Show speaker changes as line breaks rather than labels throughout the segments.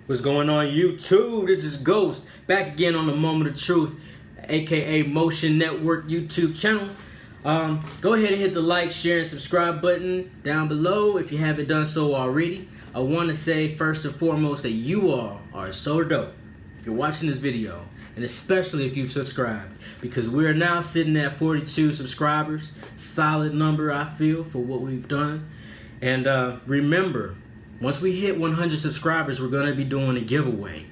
What's going on, YouTube? This is Ghost, back again on the Moment of Truth, aka Motion Network YouTube channel. Go ahead and hit the like, share, and subscribe button down below if you haven't done so already. I want to say first and foremost that you all are so dope if you're watching this video, and especially if you've subscribed, because we are now sitting at 42 subscribers. Solid number, I feel, for what we've done. And remember, once we hit 100 subscribers, we're going to be doing a giveaway.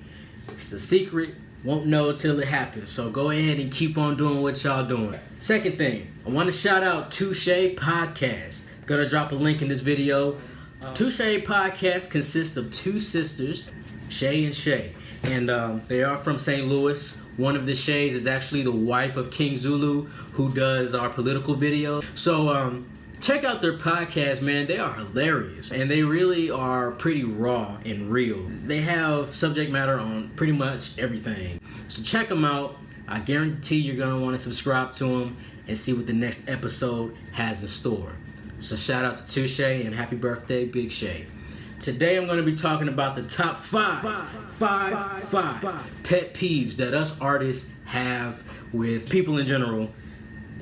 It's a secret. Won't know till it happens. So go ahead and keep on doing what y'all doing. Second thing, I want to shout out Touche Podcast. I'm going to drop a link in this video. Touche Podcast consists of two sisters, Shay and Shay. And they are from St. Louis. One of the Shays is actually the wife of King Zulu, who does our political videos. So check out their podcast, man. They are hilarious, and they really are pretty raw and real. They have subject matter on pretty much everything. So check them out. I guarantee you're going to want to subscribe to them and see what the next episode has in store. So shout out to Touche and happy birthday, Big Shay. Today I'm going to be talking about the top five pet peeves that us artists have with people in general.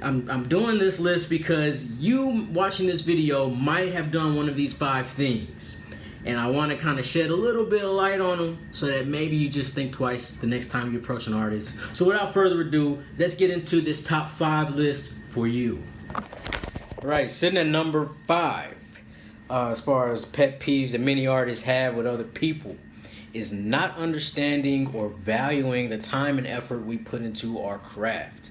I'm doing this list because you watching this video might have done one of these 5 things, and I want to kind of shed a little bit of light on them so that maybe you just think twice the next time you approach an artist. So without further ado, let's get into this top 5 list for you. All right, sitting at number 5, as far as pet peeves that many artists have with other people, is not understanding or valuing the time and effort we put into our craft.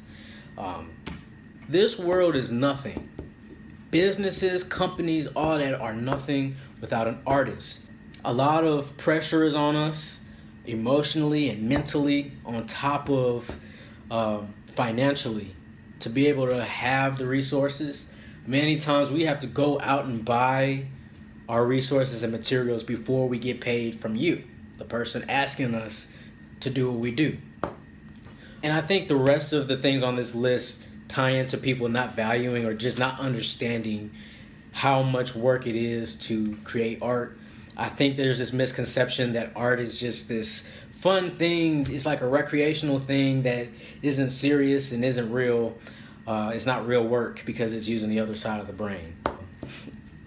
This world is nothing. Businesses, companies, all that are nothing without an artist. A lot of pressure is on us, emotionally and mentally, on top of financially, to be able to have the resources. Many times we have to go out and buy our resources and materials before we get paid from you, the person asking us to do what we do. And I think the rest of the things on this list tie into people not valuing or just not understanding how much work it is to create art. I think there's this misconception that art is just this fun thing. It's like a recreational thing that isn't serious and isn't real. It's not real work because it's using the other side of the brain.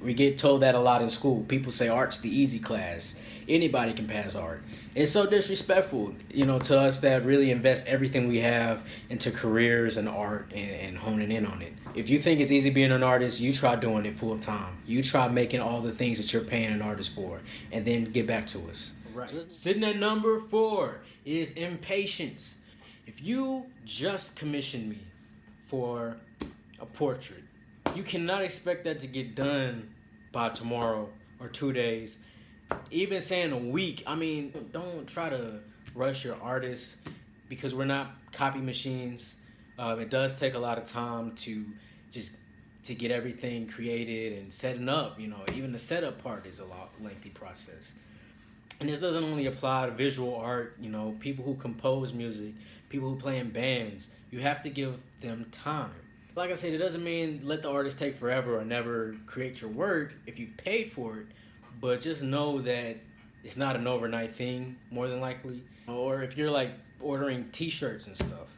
We get told that a lot in school. People say art's the easy class. Anybody can pass art. It's so disrespectful, to us that really invest everything we have into careers and art and honing in on it. If you think it's easy being an artist, you try doing it full time. You try making all the things that you're paying an artist for, and then get back to us. Right. Sitting at number 4 is impatience. If you just commission me for a portrait, you cannot expect that to get done by tomorrow or 2 days. Even saying a week. I mean, don't try to rush your artists, because we're not copy machines. It does take a lot of time to get everything created and setting up. Even the setup part is a lengthy process. And this doesn't only apply to visual art. People who compose music, people who play in bands, you have to give them time. Like I said, it doesn't mean let the artist take forever or never create your work if you've paid for it. But just know that it's not an overnight thing, more than likely. Or if you're like ordering t-shirts and stuff,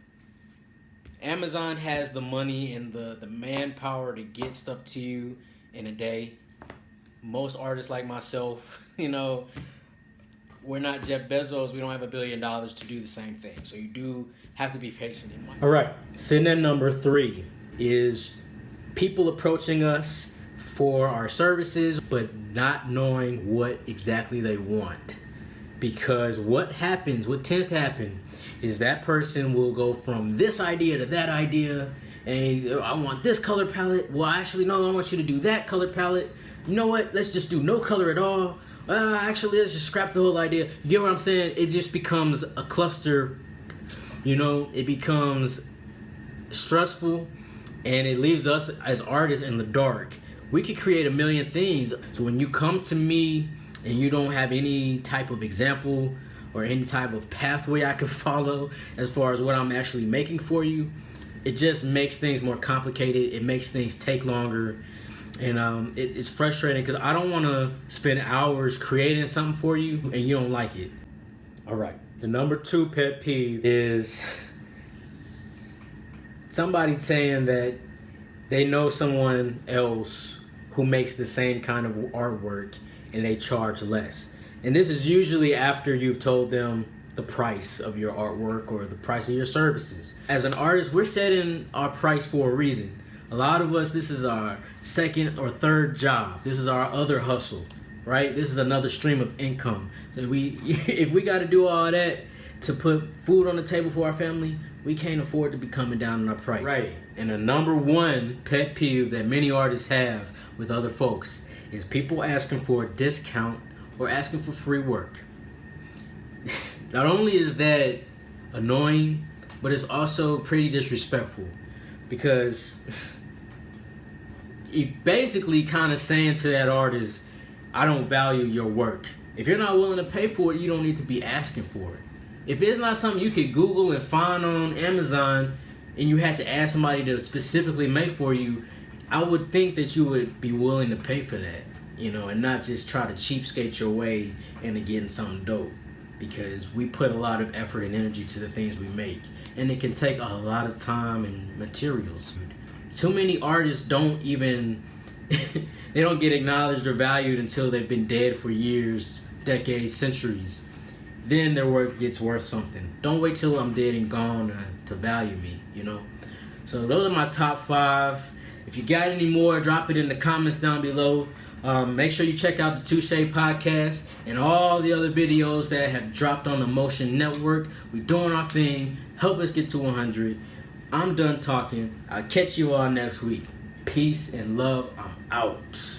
Amazon has the money and the manpower to get stuff to you in a day. Most artists like myself, we're not Jeff Bezos. We don't have $1 billion to do the same thing. So you do have to be patient. All right, sitting at number 3 is people approaching us for our services, but not knowing what exactly they want. Because what tends to happen is that person will go from this idea to that idea, and I want this color palette. Well, actually, no, I want you to do that color palette. You know what? Let's just do no color at all. Actually, let's just scrap the whole idea. You get what I'm saying? It just becomes a cluster. It becomes stressful, and it leaves us as artists in the dark. We could create a million things. So when you come to me and you don't have any type of example or any type of pathway I can follow as far as what I'm actually making for you, it just makes things more complicated. It makes things take longer. And it's frustrating because I don't want to spend hours creating something for you and you don't like it. All right. The number 2 pet peeve is somebody saying that they know someone else who makes the same kind of artwork and they charge less. And this is usually after you've told them the price of your artwork or the price of your services. As an artist, we're setting our price for a reason. A lot of us, this is our second or third job. This is our other hustle, right? This is another stream of income. So if we got to do all that to put food on the table for our family, we can't afford to be coming down on our price. Right. And the number 1 pet peeve that many artists have with other folks is people asking for a discount or asking for free work. Not only is that annoying, but it's also pretty disrespectful, because you basically kind of saying to that artist, I don't value your work. If you're not willing to pay for it, you don't need to be asking for it. If it's not something you could Google and find on Amazon and you had to ask somebody to specifically make for you, I would think that you would be willing to pay for that, and not just try to cheapskate your way into getting something dope. Because we put a lot of effort and energy to the things we make, and it can take a lot of time and materials. Too many artists don't even they don't get acknowledged or valued until they've been dead for years, decades, centuries. Then their work gets worth something. Don't wait till I'm dead and gone to value me, So those are my top 5. If you got any more, drop it in the comments down below. Make sure you check out the Touche podcast and all the other videos that have dropped on the Motion Network. We're doing our thing. Help us get to 100. I'm done talking. I'll catch you all next week. Peace and love. I'm out.